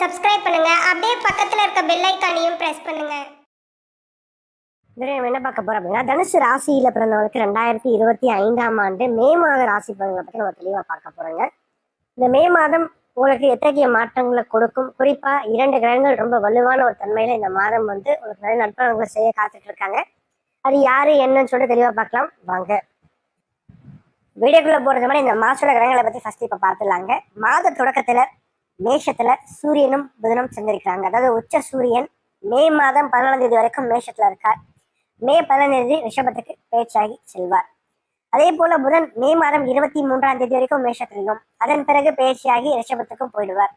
Subscribe பண்ணுங்க. அப்படியே பக்கத்துல இருக்க பெல் ஐகானையும் பிரஸ் பண்ணுங்க. என்ன பார்க்க போறோம் அப்படின்னா, தனுசு ராசியில பிறந்தவங்களுக்கு 2025ஆம் ஆண்டு மே மாத ராசி பலன்களை பத்தி நம்ம தெளிவா பார்க்க போறோங்க. இந்த மே மாதம் உங்களுக்கு எத்தகைய மாற்றங்களை கொடுக்கும், குறிப்பா 2 கிரகங்கள் ரொம்ப வலுவான ஒரு தன்மையில இந்த மாதம் உங்களுக்கு நிறைய நற்பலன்களை செய்ய காத்துட்டு இருக்காங்க. அது யாரு என்னன்னு சொல்லிட்டு தெளிவா பார்க்கலாம் வாங்க. வீடியோக்குள்ள போறது மாதிரி இந்த மாசோட கிரகங்களை பத்தி ஃபர்ஸ்ட் இப்ப பார்த்துலாங்க. மாத தொடக்கத்துல மேஷத்துல சூரியனும் புதனும் சேர்ந்திருக்கிறாங்க. அதாவது உச்ச சூரியன் மே மாதம் 14ஆம் தேதி வரைக்கும் மேஷத்துல இருக்கார். மே 15ஆம் தேதி ரிஷபத்துக்கு பேச்சாகி செல்வார். அதே போல புதன் மே மாதம் 23ஆம் தேதி வரைக்கும் மேஷத்திலையும் அதன் பிறகு பேச்சியாகி ரிஷபத்துக்கும் போயிடுவார்.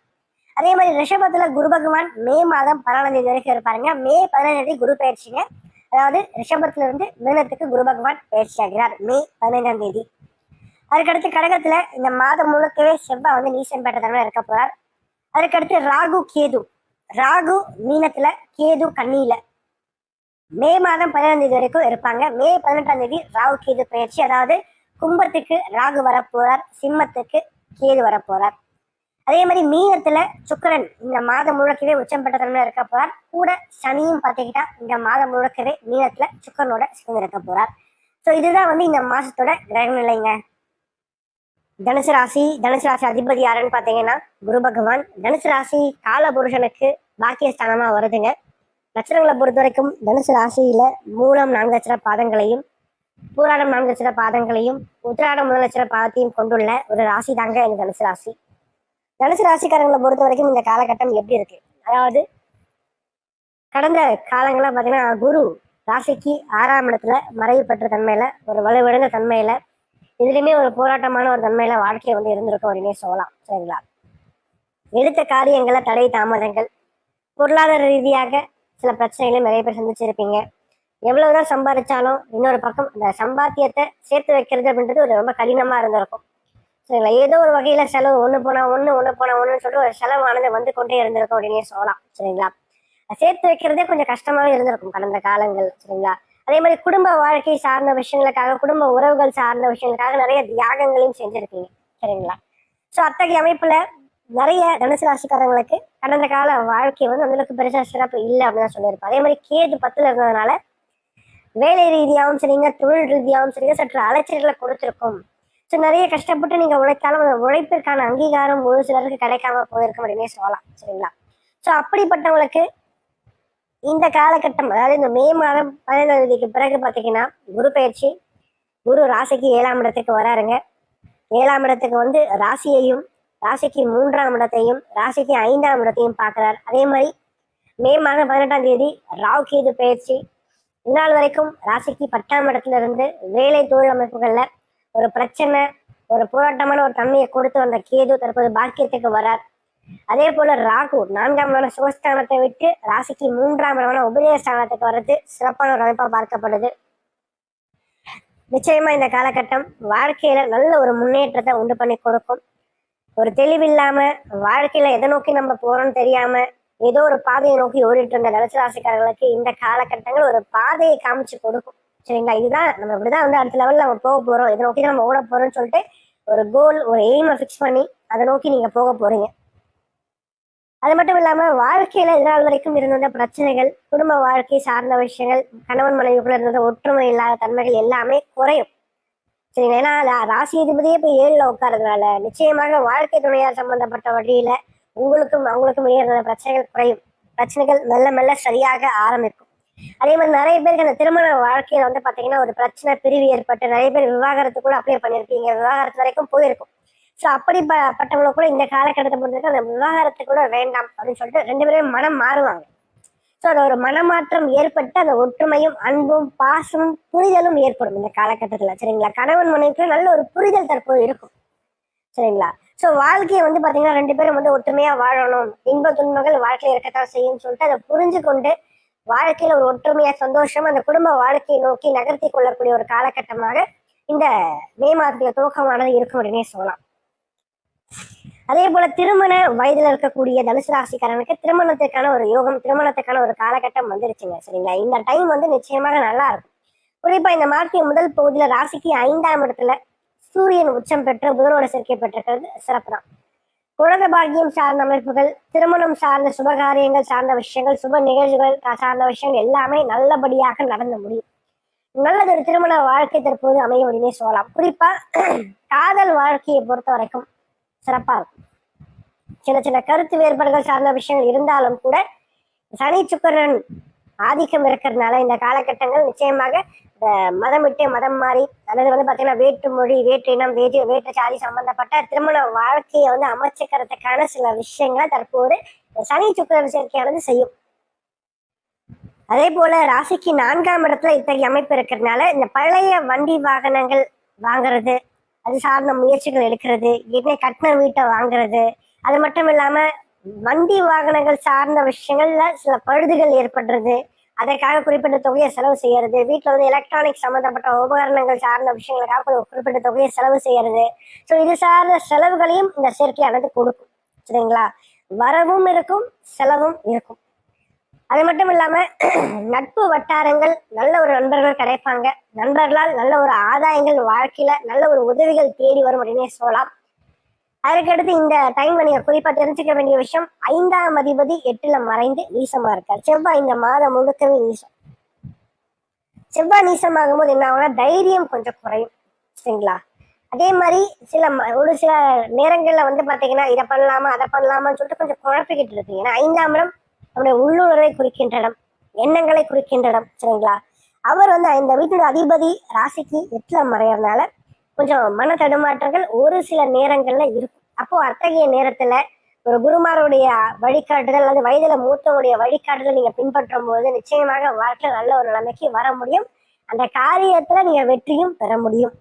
அதே மாதிரி ரிஷபத்துல குரு பகவான் மே மாதம் 14ஆம் தேதி வரைக்கும் இருப்பாருங்க. மே 15ஆம் தேதி குரு பயிற்சிங்க. அதாவது ரிஷபத்துல இருந்து மீனத்துக்கு குரு பகவான் பயிற்சி ஆகிறார் மே 15ஆம் தேதி. அதுக்கடுத்து கடகத்துல இந்த மாதம் முழுக்கவே செவ்வாய் நீசம் பெற்ற தன்மை இருக்க போறார். அதுக்கடுத்து ராகு கேது. ராகு மீனத்துல, கேது கன்னியில மே மாதம் 15ஆம் தேதி வரைக்கும் இருப்பாங்க. மே 18ஆம் தேதி ராகு கேது பயிற்சி. அதாவது கும்பத்துக்கு ராகு வரப்போறார், சிம்மத்துக்கு கேது வரப்போறார். அதே மாதிரி மீனத்துல சுக்கிரன் இந்த மாதம் முழுக்கவே உச்சம் பெற்ற தன்மையில இருக்க போறார். கூட சனியும் பார்த்துக்கிட்டா இந்த மாதம் முழுக்கவே மீனத்துல சுக்கிரனோட சேர்ந்து இருக்க போறார். ஸோ இதுதான் இந்த மாசத்தோட கிரக நிலைங்க. தனுசு ராசி அதிபதி யாருன்னு பாத்தீங்கன்னா குரு பகவான். தனுசு ராசி காலபுருஷனுக்கு பாக்கியஸ்தானமா வருதுங்க. நட்சத்திரங்களை பொறுத்த வரைக்கும் தனுசு ராசியில மூலம் 4 நட்சத்திர பாதங்களையும், பூராடம் 4 நட்சத்திர பாதங்களையும், உத்திராடம் 1 நட்சத்திர பாதத்தையும் கொண்டுள்ள ஒரு ராசி தாங்க இந்த தனுசு ராசி. தனுசு ராசிக்காரங்களை பொறுத்த வரைக்கும் இந்த காலகட்டம் எப்படி இருக்கு, அதாவது கடந்த காலங்களா பாத்தீங்கன்னா குரு ராசிக்கு 6ஆம் இடத்துல மறைவு பெற்ற தன்மையில, ஒரு வலுவிழந்த தன்மையில, இதுலயுமே ஒரு போராட்டமான ஒரு தன்மையில வாழ்க்கையை இருந்திருக்கும் அப்படின்னே சொல்லலாம். சரிங்களா? எடுத்த காரியங்களை தடை தாமதங்கள், பொருளாதார ரீதியாக சில பிரச்சனைகளையும் நிறைய பேர் சந்திச்சிருப்பீங்க. எவ்வளவுதான் சம்பாதிச்சாலும் இன்னொரு பக்கம் அந்த சம்பாத்தியத்தை சேர்த்து வைக்கிறது அப்படின்றது ஒரு ரொம்ப கடினமா இருந்திருக்கும். சரிங்களா? ஏதோ ஒரு வகையில செலவு ஒண்ணு போனா ஒண்ணுன்னு சொல்லிட்டு ஒரு செலவானது வந்து கொண்டே இருந்திருக்கும் அப்படின்னே சொல்லலாம். சரிங்களா? சேர்த்து வைக்கிறதே கொஞ்சம் கஷ்டமாவே இருந்திருக்கும் கடந்த காலங்கள். சரிங்களா? அதே மாதிரி குடும்ப வாழ்க்கை சார்ந்த விஷயங்களுக்காக, குடும்ப உறவுகள் சார்ந்த விஷயங்களுக்காக நிறைய தியாகங்களையும் செஞ்சிருக்கீங்க. சரிங்களா? ஸோ அத்தகைய அமைப்புல நிறைய தனுசு ராசிக்காரங்களுக்கு கடந்த கால வாழ்க்கை அந்தளவுக்கு பெருசா சிறப்பு இல்லை அப்படின்னு சொல்லியிருப்போம். அதே மாதிரி கேது 10ல இருந்ததுனால வேலை ரீதியாகவும் சரிங்க, தொழில் ரீதியாகவும் சரிங்க, சற்று அலைச்சல்களை கொடுத்திருக்கும். ஸோ நிறைய கஷ்டப்பட்டு நீங்க உழைத்தாலும் அந்த உழைப்பிற்கான அங்கீகாரம் ஒரு சிலருக்கு கிடைக்காம போயிருக்கும் அப்படின்னே சொல்லலாம். சரிங்களா? ஸோ அப்படிப்பட்டவங்களுக்கு இந்த காலகட்டம், அதாவது இந்த மே மாதம் 15ஆம் தேதிக்கு பிறகு பாத்தீங்கன்னா குரு பயிற்சி. குரு ராசிக்கு 7ஆம் இடத்துக்கு வராருங்க. 7ஆம் இடத்துக்கு ராசியையும், ராசிக்கு 3ஆம் இடத்தையும், ராசிக்கு 5ஆம் இடத்தையும் பார்க்கிறார். அதே மாதிரி மே மாதம் 18ஆம் தேதி ராகு கேது பயிற்சி. இந்நாள் வரைக்கும் ராசிக்கு 10ஆம் இடத்துல இருந்து வேலை தொழில் அமைப்புகள்ல ஒரு பிரச்சனை, ஒரு போராட்டமான ஒரு தன்மையை கொடுத்து வந்த கேது தற்போது பாக்கியத்துக்கு வரார். அதே போல ராகு 4ஆம் இடமான சுகஸ்தானத்தை விட்டு ராசிக்கு 3ஆம் இடமான உபதேசஸ்தானத்துக்கு வர்றது சிறப்பான ஒரு அமைப்பா பார்க்கப்படுது. நிச்சயமா இந்த காலகட்டம் வாழ்க்கையில நல்ல ஒரு முன்னேற்றத்தை உண்டு பண்ணி கொடுக்கும். ஒரு தெளிவில்லாம வாழ்க்கையில எதை நோக்கி நம்ம போறோம்னு தெரியாம ஏதோ ஒரு பாதையை நோக்கி ஓடிட்டு இருந்த தனுசு ராசிக்காரர்களுக்கு இந்த காலகட்டங்கள் ஒரு பாதையை காமிச்சு கொடுக்கும். சரிங்களா? இதுதான் நம்ம இப்படிதான் அடுத்த லெவல்ல நம்ம போக போறோம், இதை நோக்கி நம்ம ஓட போறோம்னு சொல்லிட்டு ஒரு கோல், ஒரு எய்மை ஃபிக்ஸ் பண்ணி அதை நோக்கி நீங்க போக போறீங்க. அது மட்டும் இல்லாம வாழ்க்கையில இதனால் வரைக்கும் இருந்த பிரச்சனைகள், குடும்ப வாழ்க்கை சார்ந்த விஷயங்கள், கணவன் மனைவிக்குள்ள இருந்த ஒற்றுமை இல்லாத தன்மைகள் எல்லாமே குறையும். சரிங்களா? ஏன்னா ராசி அதிபதியே போய் 7ல உட்கார்றதுனால நிச்சயமாக வாழ்க்கை துணையார் சம்பந்தப்பட்ட வழியில உங்களுக்கும் அவங்களுக்கும் இருந்த பிரச்சனைகள் குறையும். பிரச்சனைகள் மெல்ல மெல்ல சரியாக ஆரம்பிக்கும். அதே மாதிரி நிறைய பேருக்கு அந்த திருமண வாழ்க்கையில பாத்தீங்கன்னா ஒரு பிரச்சனை, பிரிவு ஏற்பட்டு நிறைய பேர் விவாகரத்து கூட அப்ளை பண்ணிருப்பீங்க. விவாகரத்து வரைக்கும் போயிருக்கும். ஸோ அப்படிப்பட்டவங்களை கூட இந்த காலகட்டத்தை பொறுத்தவரைக்கும் அந்த விவாகரத்து கூட வேண்டாம் அப்படின்னு சொல்லிட்டு 2 பேரும் மனம் மாறுவாங்க. ஸோ அது ஒரு மனமாற்றம் ஏற்பட்டு அந்த ஒற்றுமையும், அன்பும், பாசமும், புரிதலும் ஏற்படும் இந்த காலகட்டத்துல. சரிங்களா? கணவன் மனைவிக்கு நல்ல ஒரு புரிதல் தற்போது இருக்கும். சரிங்களா? ஸோ வாழ்க்கையை பாத்தீங்கன்னா 2 பேரும் ஒற்றுமையா வாழணும், இன்ப துன்பங்கள் வாழ்க்கையில இருக்கத்தான் செய்யும் சொல்லிட்டு அதை புரிஞ்சு கொண்டு வாழ்க்கையில ஒரு ஒற்றுமையா சந்தோஷமா அந்த குடும்ப வாழ்க்கையை நோக்கி நகர்த்தி கொள்ளக்கூடிய ஒரு காலகட்டமாக இந்த மே மாதத்துல துவக்கமானது இருக்கும் அப்படின்னே சொல்லலாம். அதே போல திருமண வயதுல இருக்கக்கூடிய தனுசு ராசிக்காரனுக்கு திருமணத்துக்கான ஒரு யோகம், திருமணத்துக்கான ஒரு காலகட்டம் வந்துருச்சுங்க. சரிங்களா? இந்த டைம் நிச்சயமாக நல்லா இருக்கும். குறிப்பா இந்த மாதத்தின் முதல் பகுதியில ராசிக்கு 5ஆம் இடத்துல சூரியன் உச்சம் பெற்று புதனோட சேர்க்கை பெற்றிருக்கிறது சிறப்பு தான். குழந்தை பாக்கியம் சார்ந்த அமைப்புகள், திருமணம் சார்ந்த சுபகாரியங்கள் சார்ந்த விஷயங்கள், சுப நிகழ்வுகள் சார்ந்த விஷயங்கள் எல்லாமே நல்லபடியாக நடந்து முடியும். நல்லதொரு திருமண வாழ்க்கை தற்போது அமையும் அப்படின்னே சொல்லலாம். குறிப்பா காதல் வாழ்க்கையை பொறுத்த வரைக்கும் சிறப்பா இருக்கும். சின்ன சின்ன கருத்து வேறுபாடுகள் சார்ந்த விஷயங்கள் இருந்தாலும் கூட சனி சுக்கிரன் ஆதிக்கம் இருக்கிறதுனால இந்த காலகட்டங்கள் நிச்சயமாக இந்த மதம் விட்டு மதம் மாறி அல்லது பாத்தீங்கன்னா வேற்று மொழி, வேற்று இனம், வேற்று சாதி சம்பந்தப்பட்ட திருமண வாழ்க்கையை அமைச்சுக்கிறதுக்கான சில விஷயங்களை தற்போது சனி சுக்கிரன் சேர்க்கையானது செய்யும். அதே போல ராசிக்கு 4ஆம் இடத்துல இத்தகைய அமைப்பு இருக்கிறதுனால இந்த பழைய வண்டி வாகனங்கள் வாங்குறது, அது சார்ந்த முயற்சிகள் எடுக்கிறது, என்ன கட்டின வீட்டை வாங்குறது, அது மட்டும் இல்லாம வண்டி வாகனங்கள் சார்ந்த விஷயங்கள்ல சில பழுதுகள் ஏற்படுறது, அதற்காக குறிப்பிட்ட தொகையை செலவு செய்யறது, வீட்டில் எலக்ட்ரானிக் சம்பந்தப்பட்ட உபகரணங்கள் சார்ந்த விஷயங்களுக்காக ஒரு குறிப்பிட்ட தொகையை செலவு செய்யறது. ஸோ இது சார்ந்த செலவுகளையும் இந்த சேர்க்கையானது கொடுக்கும். சரிங்களா? வரவும் இருக்கும், செலவும் இருக்கும். அது மட்டும் இல்லாம நட்பு வட்டாரங்கள், நல்ல ஒரு நண்பர்கள் கிடைப்பாங்க. நண்பர்களால் நல்ல ஒரு ஆதாயங்கள் வாழ்க்கையில நல்ல ஒரு உதவிகள் தேடி வரும் அப்படின்னே சொல்லலாம். அதுக்கடுத்து இந்த டைம்ல நீங்க குறிப்பா தெரிஞ்சுக்க வேண்டிய விஷயம், 5ஆம் அதிபதி 8ல மறைந்து நீசமா இருக்கார். செவ்வாய் இந்த மாதம் முழுக்கவே நீசம். செவ்வாய் நீசமாகும் போது என்ன ஆகும்னா தைரியம் கொஞ்சம் குறையும். சரிங்களா? அதே மாதிரி ஒரு சில நேரங்கள்ல பாத்தீங்கன்னா இதை பண்ணலாமா அதை பண்ணலாமான்னு சொல்லிட்டு கொஞ்சம் குழப்பிக்கிட்டு இருக்கு. ஏன்னா 5ஆம் இடம் நம்முடைய உள்ளுணர்வை குறிக்கின்ற இடம், எண்ணங்களை குறிக்கின்ற இடம். சரிங்களா? அவர் இந்த வீட்டோட அதிபதி ராசிக்கு 8ல மறையறதுனால கொஞ்சம் மன தடுமாற்றங்கள் ஒரு சில நேரங்கள்ல இருக்கும். அப்போ அத்தகைய நேரத்துல ஒரு குருமாருடைய வழிகாட்டுதல் அல்லது வயதுல மூத்தவருடைய வழிகாட்டுதல் நீங்க பின்பற்றும் போது நிச்சயமாக வாழ்க்கை நல்ல ஒரு நிலைமைக்கு வர முடியும். அந்த காரியத்துல நீங்க வெற்றியும் பெற முடியும்.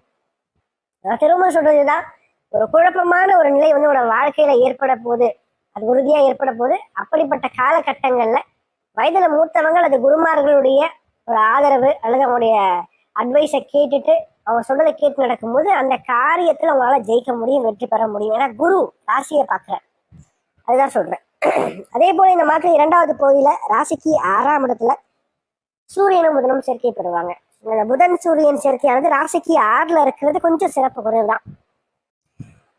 நான் திரும்ப சொல்றதுதான், ஒரு குழப்பமான ஒரு நிலை உங்களோட வாழ்க்கையில ஏற்பட போது, அது உறுதியா ஏற்பட போது, அப்படிப்பட்ட காலகட்டங்கள்ல வயதுல மூத்தவங்க அல்லது குருமார்களுடைய ஒரு ஆதரவு அல்லது அவங்களுடைய அட்வைஸை கேட்டுட்டு அவங்க சொல்றதை கேட்டு நடக்கும்போது அந்த காரியத்துல உங்களால ஜெயிக்க முடியும், வெற்றி பெற முடியும். ஏன்னா குரு ராசியை பார்க்கிறார். அதுதான் சொல்றேன். அதே போல இந்த மாதம் 2வது பகுதியில ராசிக்கு 6ஆம் இடத்துல சூரியனும் புதனும் சேர்க்கை பெறுவாங்க. இந்த புதன் சூரியன் சேர்க்கையானது ராசிக்கு 6ல இருக்கிறது கொஞ்சம் சிறப்பு குறைவுதான்.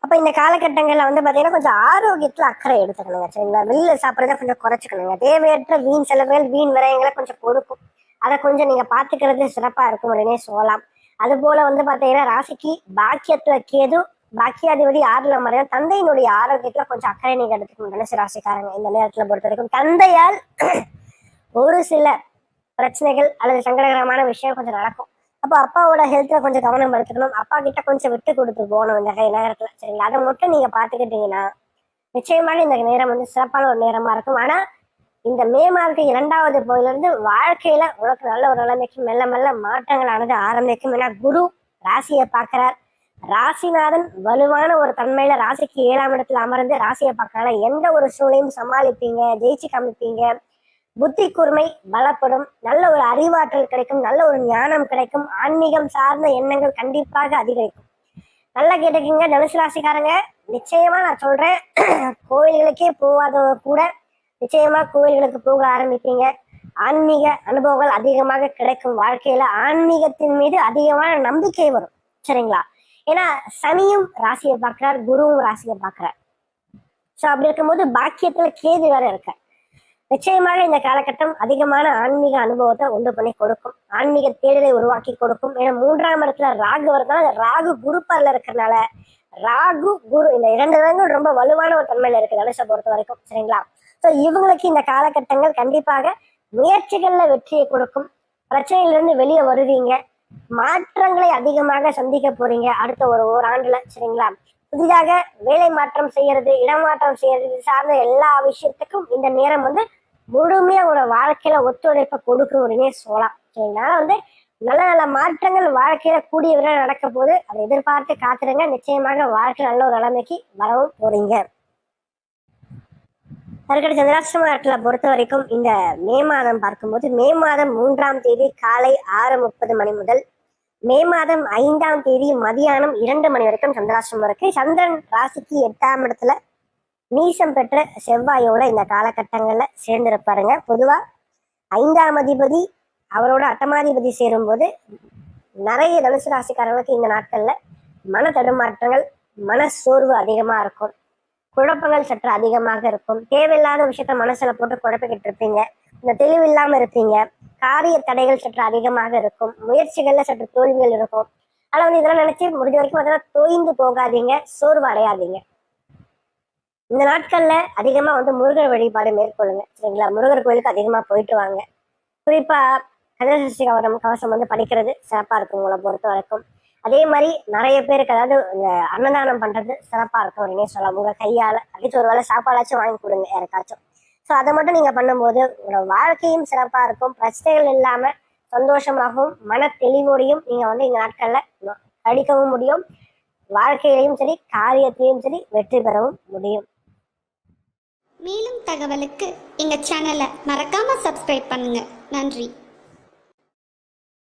அப்ப இந்த காலகட்டங்கள்ல பாத்தீங்கன்னா கொஞ்சம் ஆரோக்கியத்துல அக்கறை எடுத்துக்கணுங்க. சரிங்களா? வெளியில சாப்பிட்றத கொஞ்சம் குறைச்சிக்கணுங்க. தேவையற்ற வீண் செலவுகள், வீண் விரயங்களை கொஞ்சம் கொடுக்கும். அதை கொஞ்சம் நீங்க பாத்துக்கிறது சிறப்பா இருக்கும் அப்படின்னே சொல்லலாம். அது போல பாத்தீங்கன்னா ராசிக்கு பாக்கியத்துல கேது, பாக்கியாதிபதி 6ல மறையும். தந்தையினுடைய ஆரோக்கியத்துல கொஞ்சம் அக்கறை நீங்க எடுத்துக்கணும் தனுசு ராசிக்காரங்க. இந்த நேரத்துல பொறுத்த வரைக்கும் தந்தையால் ஒரு சில பிரச்சனைகள் அல்லது சங்கடகரமான விஷயம் கொஞ்சம் நடக்கும். அப்போ அப்பாவோட ஹெல்த்ல கொஞ்சம் கவனம் எடுத்துக்கணும். அப்பா கிட்ட கொஞ்சம் விட்டு கொடுத்து போகணும் இந்த நேரத்துல. சரிங்களா? அதை மட்டும் நீங்க பாத்துக்கிட்டீங்கன்னா நிச்சயமாக இந்த நேரம் சிறப்பான ஒரு நேரமா இருக்கும். ஆனா இந்த மே மாதத்து 2வது பகுதியிலிருந்து வாழ்க்கையில உனக்கு நல்ல ஒரு நிலைமைக்கு மெல்ல மெல்ல மாற்றங்களானது ஆரம்பிக்கும். ஏன்னா குரு ராசியை பார்க்கிறார். ராசிநாதன் வலுவான ஒரு தன்மையில ராசிக்கு 7ஆம் இடத்துல அமர்ந்து ராசியை பார்க்கறனால எந்த ஒரு சூழ்நிலையும் சமாளிப்பீங்க, ஜெயிச்சு காமிப்பீங்க. புத்தி கூர்மை பலப்படும், நல்ல ஒரு அறிவாற்றல் கிடைக்கும், நல்ல ஒரு ஞானம் கிடைக்கும், ஆன்மீகம் சார்ந்த எண்ணங்கள் கண்டிப்பாக அதிகரிக்கும். நல்லா கேட்டுக்கீங்க தனுசு ராசிக்காரங்க. நிச்சயமா நான் சொல்றேன், கோயில்களுக்கே போகாதவங்க கூட நிச்சயமா கோயில்களுக்கு போக ஆரம்பிப்பீங்க. ஆன்மீக அனுபவங்கள் அதிகமாக கிடைக்கும். வாழ்க்கையில ஆன்மீகத்தின் மீது அதிகமான நம்பிக்கை வரும். சரிங்களா? ஏன்னா சனியும் ராசியை பார்க்கிறார், குருவும் ராசியை பார்க்கிறார். ஸோ அப்படி இருக்கும்போது பாக்கியத்துல கேது வேற இருக்க. நிச்சயமாக இந்த காலகட்டம் அதிகமான ஆன்மீக அனுபவத்தை உண்டு பண்ணி கொடுக்கும். ஆன்மீக தேடலை உருவாக்கி கொடுக்கும். ஏன்னா 3ஆம் இடத்துல ராகு வருதுனால ராகு குரு பார்ல இருக்கிறதுனால ராகு குரு இந்த 2 இடங்கள் ரொம்ப வலுவான ஒரு தன்மையில இருக்கு தனுஷை பொறுத்த வரைக்கும். சரிங்களா? ஸோ இவங்களுக்கு இந்த காலகட்டங்கள் கண்டிப்பாக முயற்சிகள்ல வெற்றியை கொடுக்கும். பிரச்சனையிலிருந்து வெளியே வருவீங்க. மாற்றங்களை அதிகமாக சந்திக்க போறீங்க அடுத்த ஒரு ஓராண்டுல. சரிங்களா? புதிதாக வேலை மாற்றம் செய்யறது, இடமாற்றம் செய்யறது சார்ந்த எல்லா விஷயத்துக்கும் இந்த நேரம் முழுமையா உங்களோட வாழ்க்கையில ஒத்துழைப்பை கொடுக்கும் அப்படின்னே சொல்லலாம். சரிங்களா? நல்ல நல்ல மாற்றங்கள் வாழ்க்கையில கூடிய விரைவில் நடக்க போது அதை எதிர்பார்த்து காத்துருங்க. நிச்சயமாக வாழ்க்கை நல்ல ஒரு நிலைமைக்கு வரவும் போறீங்க. அதுக்கடுத்து சந்திராஷ்டம நாட்களை பொறுத்த வரைக்கும் இந்த மே மாதம் பார்க்கும்போது மே மாதம் 3ஆம் தேதி காலை 6:30 மணி முதல் மே மாதம் 5ஆம் தேதி மதியானம் 2 மணி வரைக்கும் சந்திராஷ்டமம் இருக்கு. சந்திரன் ராசிக்கு 8ஆம் இடத்துல நீசம் பெற்ற செவ்வாயோட இந்த காலகட்டங்கள்ல சேர்ந்திருப்பாருங்க. பொதுவா 5ஆம் அதிபதி அவரோட அட்டமாதிபதி சேரும்போது நிறைய தனுசு ராசிக்காரங்களுக்கு இந்த நாட்கள்ல மன தடுமாற்றங்கள், மன சோர்வு அதிகமா இருக்கும். குழப்பங்கள் சற்று அதிகமாக இருக்கும். தேவையில்லாத விஷயத்த மனசுல போட்டு குழப்பிக்கிட்டு இருப்பீங்க. இந்த தெளிவில்லாம இருப்பீங்க. காரிய தடைகள் சற்று அதிகமாக இருக்கும். முயற்சிகள்ல சற்று தோல்விகள் இருக்கும். ஆனா இதெல்லாம் நினைச்சு முடிஞ்ச வரைக்கும் அதெல்லாம் தோய்ந்து போகாதீங்க, சோர்வு அடையாதீங்க. இந்த நாட்கள்ல அதிகமா முருகர் வழிபாடு மேற்கொள்ளுங்க. சரிங்களா? முருகர் கோயிலுக்கு அதிகமா போயிட்டு வாங்க. குறிப்பா கந்தசஷ்டி கவசம் படிக்கிறது சிறப்பா இருக்கும் உங்களை பொறுத்த வரைக்கும். அதே மாதிரி நிறைய பேருக்கு அதாவது இந்த அன்னதானம் பண்றது சிறப்பா இருக்கும் அப்படின்னு சொல்லலாம். உங்க கையால அடிச்சு ஒரு வேளை சாப்பாடாச்சும் வாங்கி கொடுங்க யாருக்காச்சும். ஸோ அதை மட்டும் நீங்க பண்ணும்போது உங்களோட வாழ்க்கையும் சிறப்பா இருக்கும். பிரச்சனைகள் இல்லாம சந்தோஷமாகவும் மன தெளிவோடையும் நீங்க இந்த நாட்கள்ல கழிக்கவும் முடியும். வாழ்க்கையிலையும் சரி, காரியத்திலையும் சரி வெற்றி பெறவும் முடியும். மேலும் தகவலுக்கு எங்க சேனலை மறக்காம சப்ஸ்கிரைப் பண்ணுங்க. நன்றி.